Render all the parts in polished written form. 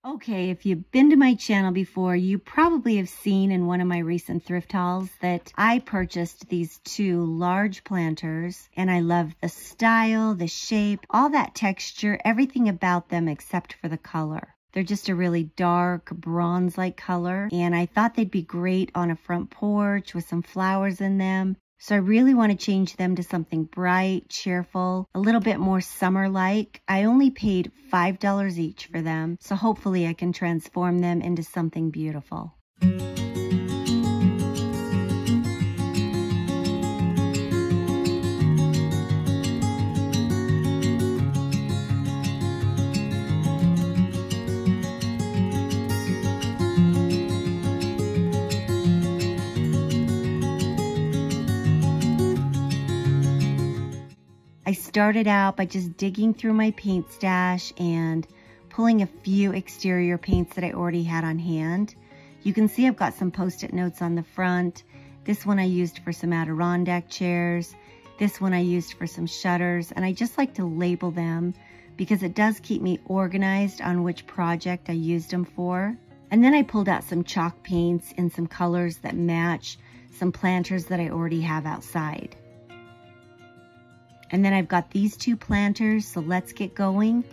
Okay, if you've been to my channel before, you probably have seen in one of my recent thrift hauls that I purchased these two large planters, and I love the style, the shape, all that texture, everything about them except for the color. They're just a really dark bronze-like color, and I thought they'd be great on a front porch with some flowers in them. So I really want to change them to something bright, cheerful, a little bit more summer-like. I only paid $5 each for them, so hopefully I can transform them into something beautiful. I started out by just digging through my paint stash and pulling a few exterior paints that I already had on hand. You can see I've got some Post-it notes on the front. This one I used for some Adirondack chairs. This one I used for some shutters, and I just like to label them because it does keep me organized on which project I used them for. And then I pulled out some chalk paints in some colors that match some planters that I already have outside. And then I've got these two planters, so let's get going.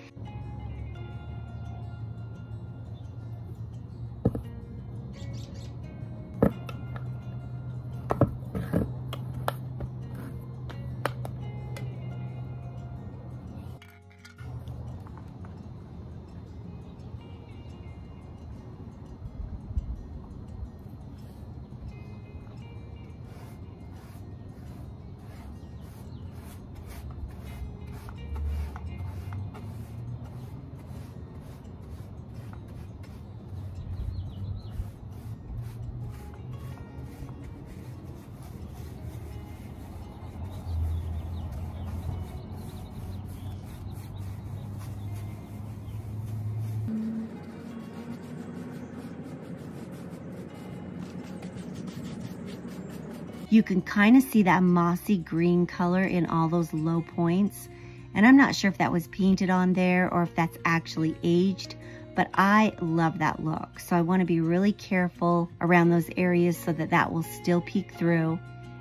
You can kind of see that mossy green color in all those low points. And I'm not sure if that was painted on there or if that's actually aged, but I love that look. So I want to be really careful around those areas so that that will still peek through.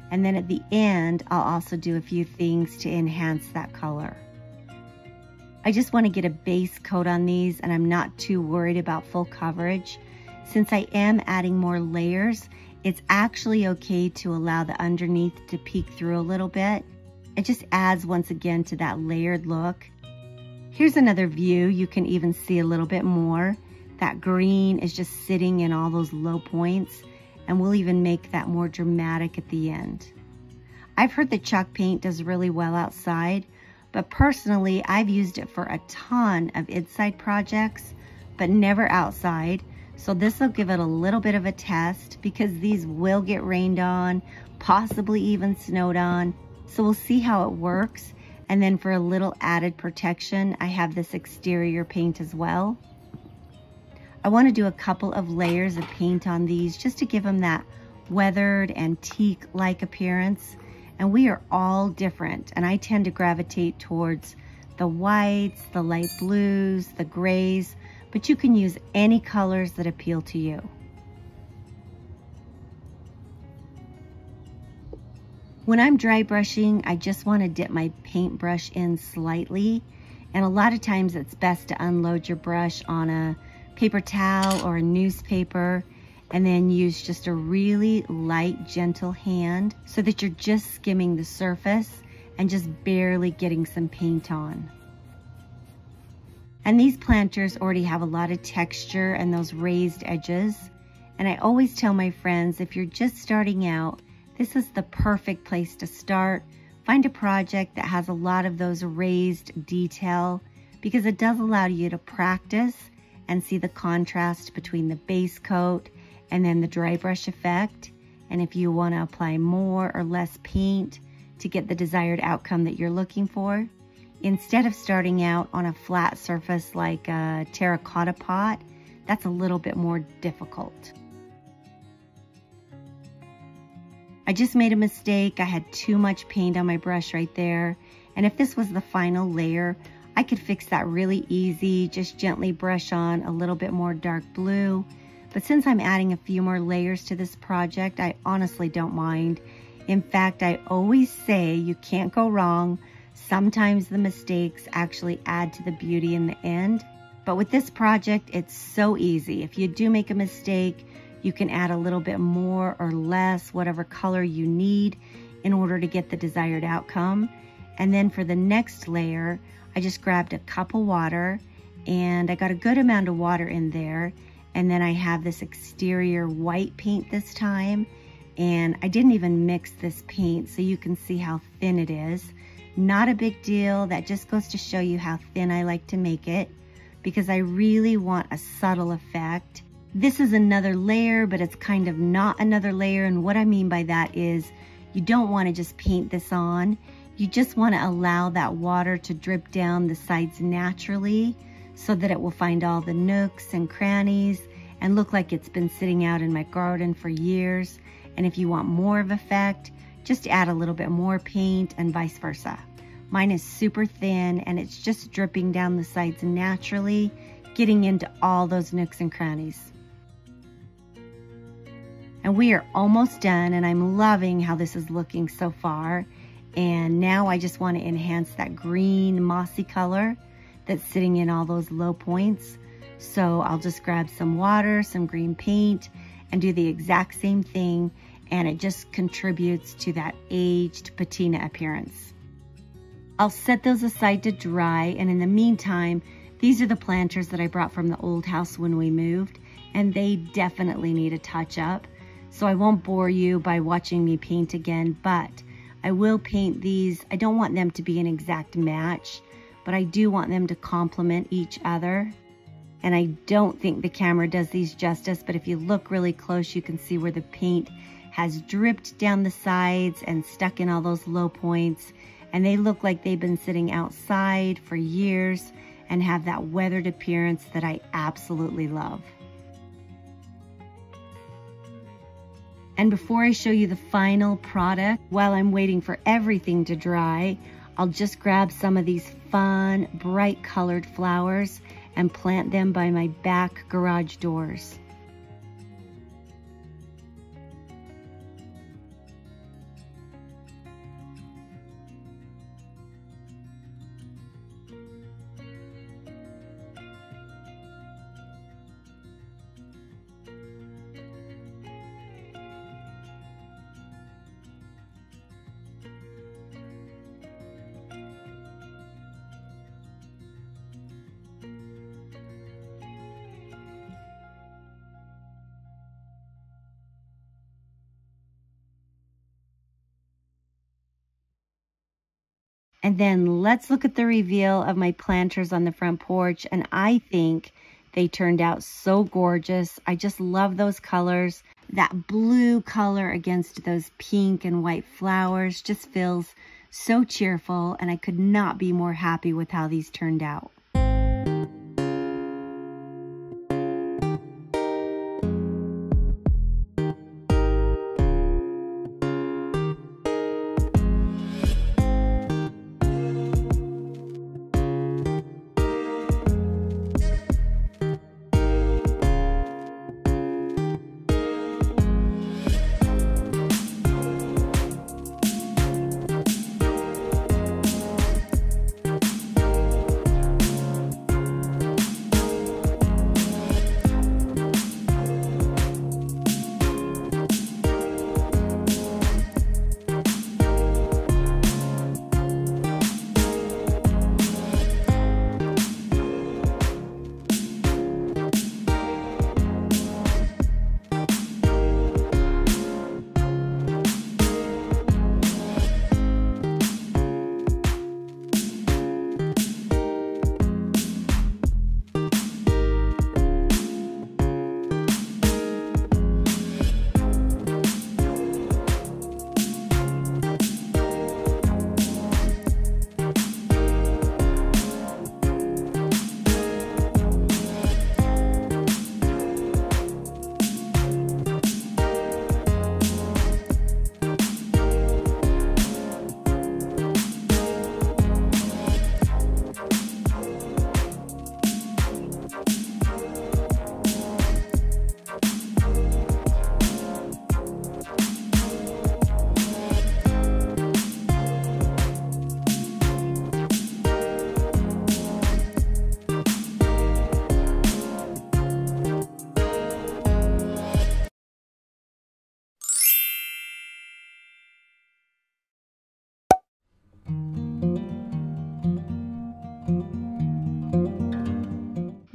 And then at the end, I'll also do a few things to enhance that color. I just want to get a base coat on these, and I'm not too worried about full coverage. Since I am adding more layers, it's actually okay to allow the underneath to peek through a little bit. It just adds once again to that layered look. Here's another view. You can even see a little bit more. That green is just sitting in all those low points, and we'll even make that more dramatic at the end. I've heard that chalk paint does really well outside, but personally I've used it for a ton of inside projects, but never outside. So this will give it a little bit of a test because these will get rained on, possibly even snowed on. So we'll see how it works. And then for a little added protection, I have this exterior paint as well. I want to do a couple of layers of paint on these just to give them that weathered antique-like appearance. And we are all different, and I tend to gravitate towards the whites, the light blues, the grays, but you can use any colors that appeal to you. When I'm dry brushing, I just want to dip my paintbrush in slightly, and a lot of times it's best to unload your brush on a paper towel or a newspaper, and then use just a really light, gentle hand so that you're just skimming the surface and just barely getting some paint on. And these planters already have a lot of texture and those raised edges. And I always tell my friends, if you're just starting out, this is the perfect place to start. Find a project that has a lot of those raised detail because it does allow you to practice and see the contrast between the base coat and then the dry brush effect. And if you want to apply more or less paint to get the desired outcome that you're looking for, instead of starting out on a flat surface like a terracotta pot, that's a little bit more difficult. I just made a mistake. I had too much paint on my brush right there. And if this was the final layer, I could fix that really easy, just gently brush on a little bit more dark blue. But since I'm adding a few more layers to this project, I honestly don't mind. In fact, I always say you can't go wrong. Sometimes the mistakes actually add to the beauty in the end. But with this project, it's so easy. If you do make a mistake, you can add a little bit more or less, whatever color you need in order to get the desired outcome. And then for the next layer, I just grabbed a cup of water and I got a good amount of water in there. And then I have this exterior white paint this time. And I didn't even mix this paint so you can see how thin it is. Not a big deal. That just goes to show you how thin I like to make it because I really want a subtle effect. This is another layer, but it's kind of not another layer. And what I mean by that is you don't want to just paint this on. You just want to allow that water to drip down the sides naturally so that it will find all the nooks and crannies and look like it's been sitting out in my garden for years. And if you want more of effect, just add a little bit more paint and vice versa. Mine is super thin and it's just dripping down the sides naturally, getting into all those nooks and crannies. And we are almost done and I'm loving how this is looking so far. And now I just want to enhance that green mossy color that's sitting in all those low points. So I'll just grab some water, some green paint, and do the exact same thing, and it just contributes to that aged patina appearance. I'll set those aside to dry, and in the meantime, these are the planters that I brought from the old house when we moved, and they definitely need a touch up. So I won't bore you by watching me paint again, but I will paint these. I don't want them to be an exact match, but I do want them to complement each other. And I don't think the camera does these justice, but if you look really close, you can see where the paint has dripped down the sides and stuck in all those low points. And they look like they've been sitting outside for years and have that weathered appearance that I absolutely love. And before I show you the final product, while I'm waiting for everything to dry, I'll just grab some of these fun, bright colored flowers and plant them by my back garage doors. And then let's look at the reveal of my planters on the front porch. And I think they turned out so gorgeous. I just love those colors. That blue color against those pink and white flowers just feels so cheerful. And I could not be more happy with how these turned out.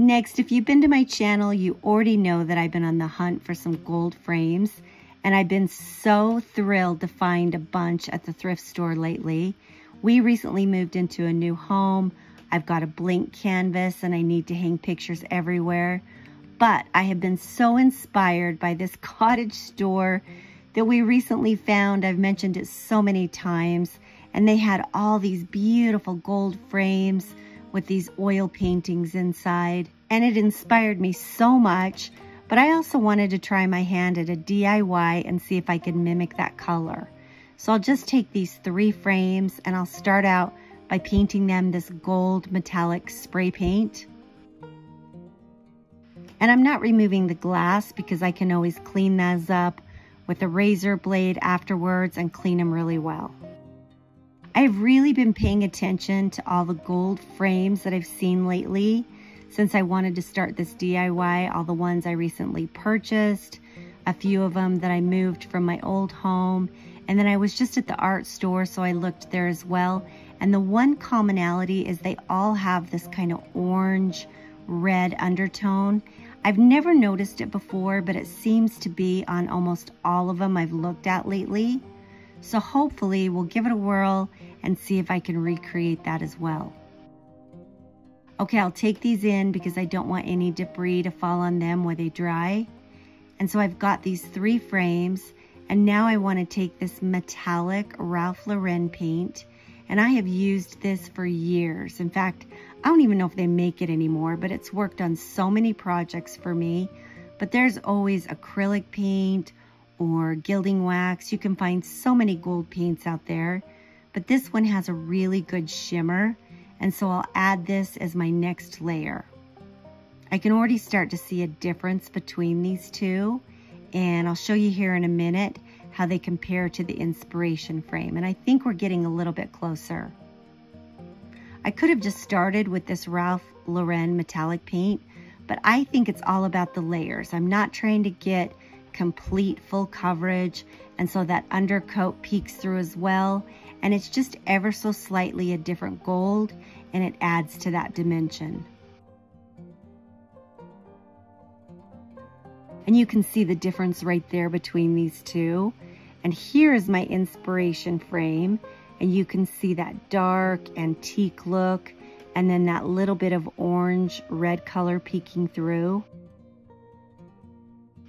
Next, if you've been to my channel, you already know that I've been on the hunt for some gold frames, and I've been so thrilled to find a bunch at the thrift store lately. We recently moved into a new home. I've got a blank canvas and I need to hang pictures everywhere. But I have been so inspired by this Cottage store that we recently found. I've mentioned it so many times, and they had all these beautiful gold frames with these oil paintings inside, and it inspired me so much. But I also wanted to try my hand at a DIY and see if I could mimic that color. So I'll just take these 3 frames and I'll start out by painting them this gold metallic spray paint. And I'm not removing the glass because I can always clean those up with a razor blade afterwards and clean them really well. I've really been paying attention to all the gold frames that I've seen lately since I wanted to start this DIY, all the ones I recently purchased, a few of them that I moved from my old home, and then I was just at the art store, so I looked there as well. And the one commonality is they all have this kind of orange red undertone. I've never noticed it before, but it seems to be on almost all of them I've looked at lately. So hopefully we'll give it a whirl and see if I can recreate that as well. Okay, I'll take these in because I don't want any debris to fall on them where they dry. And so I've got these 3 frames, and now I want to take this metallic Ralph Lauren paint, and I have used this for years. In fact, I don't even know if they make it anymore, but it's worked on so many projects for me. But there's always acrylic paint or gilding wax. You can find so many gold paints out there, but this one has a really good shimmer, and so I'll add this as my next layer. I can already start to see a difference between these two, and I'll show you here in a minute how they compare to the inspiration frame, and I think we're getting a little bit closer. I could have just started with this Ralph Lauren metallic paint, but I think it's all about the layers. I'm not trying to get complete full coverage, and so that undercoat peeks through as well, and it's just ever so slightly a different gold, and it adds to that dimension. And you can see the difference right there between these two. And here is my inspiration frame, and you can see that dark antique look and then that little bit of orange red color peeking through.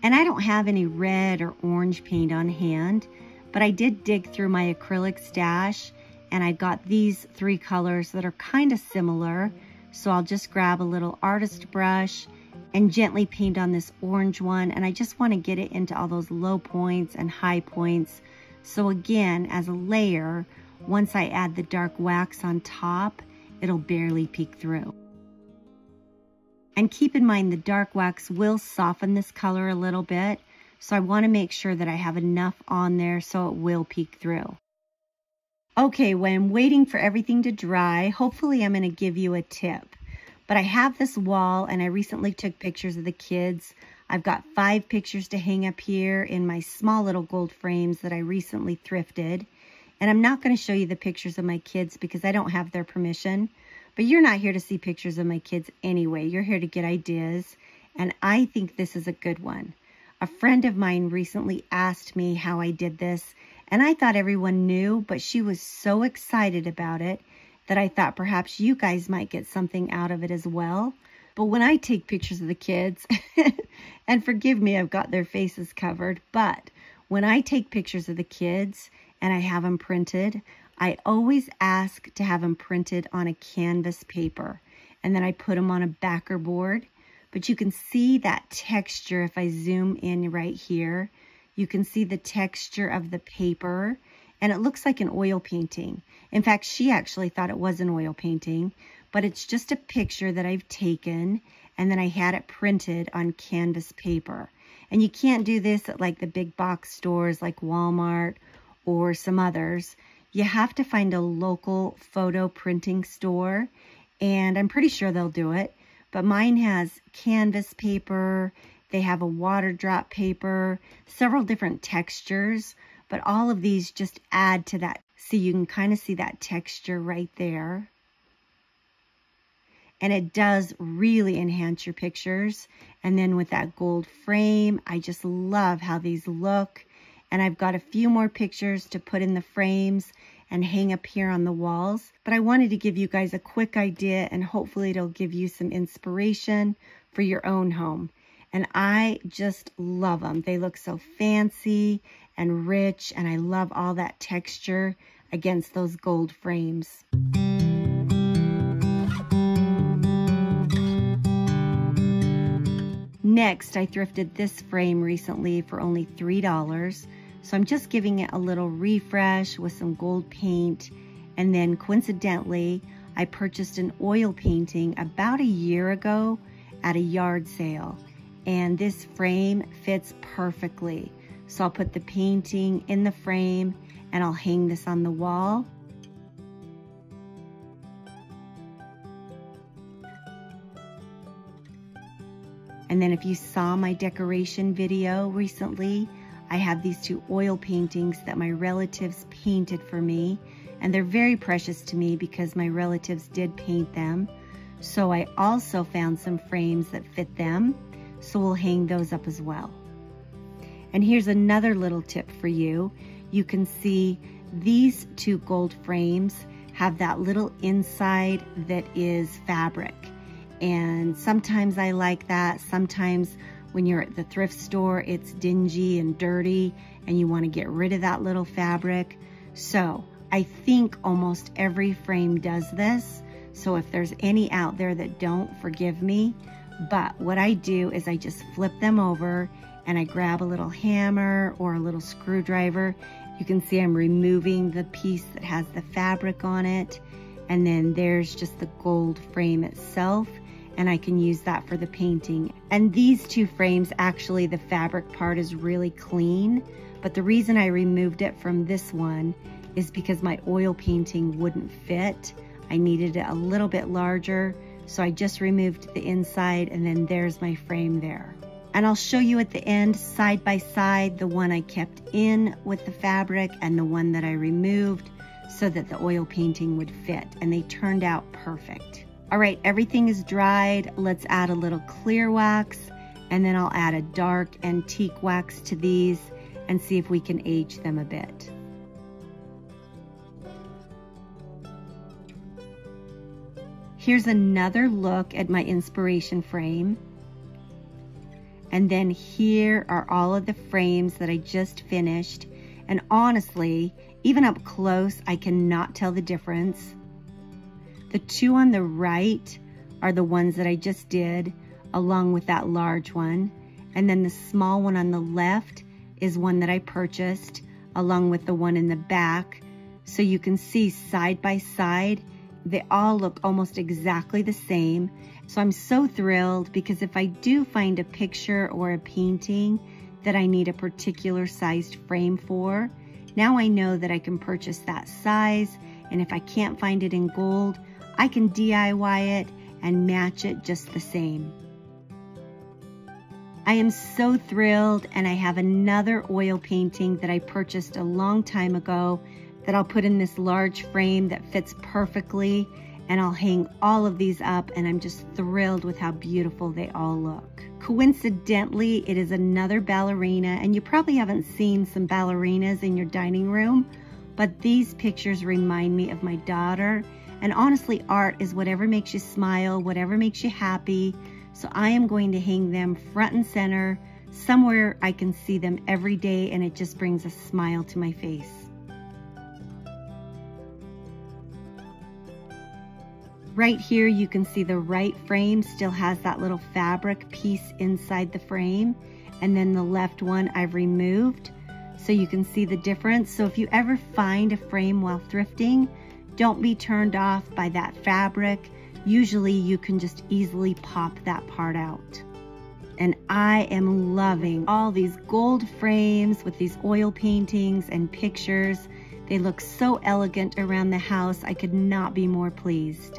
And I don't have any red or orange paint on hand, but I did dig through my acrylic stash and I got these 3 colors that are kind of similar. So I'll just grab a little artist brush and gently paint on this orange one, and I just want to get it into all those low points and high points. So again, as a layer, once I add the dark wax on top, it'll barely peek through. And keep in mind the dark wax will soften this color a little bit, so I want to make sure that I have enough on there so it will peek through. Okay, when waiting for everything to dry, hopefully I'm going to give you a tip. But I have this wall, and I recently took pictures of the kids. I've got 5 pictures to hang up here in my small little gold frames that I recently thrifted. And I'm not going to show you the pictures of my kids because I don't have their permission. But you're not here to see pictures of my kids anyway. You're here to get ideas. And I think this is a good one. A friend of mine recently asked me how I did this, and I thought everyone knew, but she was so excited about it that I thought perhaps you guys might get something out of it as well. But when I take pictures of the kids, and forgive me, I've got their faces covered, but when I take pictures of the kids and I have them printed, I always ask to have them printed on a canvas paper, and then I put them on a backer board. But you can see that texture if I zoom in right here. You can see the texture of the paper, and it looks like an oil painting. In fact, she actually thought it was an oil painting, but it's just a picture that I've taken, and then I had it printed on canvas paper. And you can't do this at like the big box stores like Walmart or some others. You have to find a local photo printing store, and I'm pretty sure they'll do it. But mine has canvas paper, they have a water drop paper, several different textures, but all of these just add to that. See, you can kind of see that texture right there. and it does really enhance your pictures. And then with that gold frame, I just love how these look. And I've got a few more pictures to put in the frames and hang up here on the walls. But I wanted to give you guys a quick idea, and hopefully it'll give you some inspiration for your own home. And I just love them. They look so fancy and rich, and I love all that texture against those gold frames. Next, I thrifted this frame recently for only $3. So I'm just giving it a little refresh with some gold paint. And then coincidentally, I purchased an oil painting about a year ago at a yard sale. And this frame fits perfectly. So I'll put the painting in the frame and I'll hang this on the wall. And then if you saw my decoration video recently, I have these two oil paintings that my relatives painted for me. And they're very precious to me because my relatives did paint them. So I also found some frames that fit them. So we'll hang those up as well. And here's another little tip for you. You can see these two gold frames have that little inside that is fabric. And sometimes I like that. Sometimes when you're at the thrift store, it's dingy and dirty and you want to get rid of that little fabric. So I think almost every frame does this. So if there's any out there that don't, forgive me. But what I do is I just flip them over and I grab a little hammer or a little screwdriver. You can see I'm removing the piece that has the fabric on it. And then there's just the gold frame itself. And I can use that for the painting. And these two frames, actually the fabric part is really clean. But the reason I removed it from this one is because my oil painting wouldn't fit. I needed it a little bit larger. So I just removed the inside and then there's my frame there. And I'll show you at the end, side by side, the one I kept in with the fabric and the one that I removed so that the oil painting would fit. And they turned out perfect. All right, everything is dried. Let's add a little clear wax and then I'll add a dark antique wax to these and see if we can age them a bit. Here's another look at my inspiration frame. And then here are all of the frames that I just finished. And honestly, even up close, I cannot tell the difference. The two on the right are the ones that I just did, along with that large one. And then the small one on the left is one that I purchased, along with the one in the back. So you can see side by side, they all look almost exactly the same. So I'm so thrilled because if I do find a picture or a painting that I need a particular sized frame for, now I know that I can purchase that size. And if I can't find it in gold, I can DIY it and match it just the same. I am so thrilled, and I have another oil painting that I purchased a long time ago that I'll put in this large frame that fits perfectly, and I'll hang all of these up, and I'm just thrilled with how beautiful they all look. Coincidentally, it is another ballerina, and you probably haven't seen some ballerinas in your dining room, but these pictures remind me of my daughter. And honestly, art is whatever makes you smile, whatever makes you happy. So I am going to hang them front and center, somewhere I can see them every day, and it just brings a smile to my face. Right here, you can see the right frame still has that little fabric piece inside the frame. And then the left one I've removed. So you can see the difference. So if you ever find a frame while thrifting, don't be turned off by that fabric. Usually you can just easily pop that part out. And I am loving all these gold frames with these oil paintings and pictures. They look so elegant around the house. I could not be more pleased.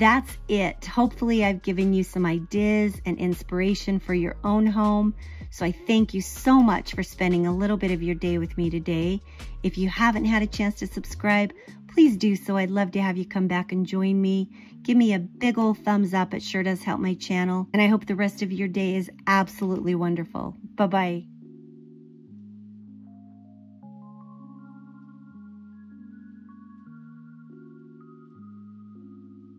that's it. Hopefully I've given you some ideas and inspiration for your own home. So I thank you so much for spending a little bit of your day with me today. If you haven't had a chance to subscribe, please do so. I'd love to have you come back and join me. Give me a big old thumbs up. It sure does help my channel. And I hope the rest of your day is absolutely wonderful. Bye-bye.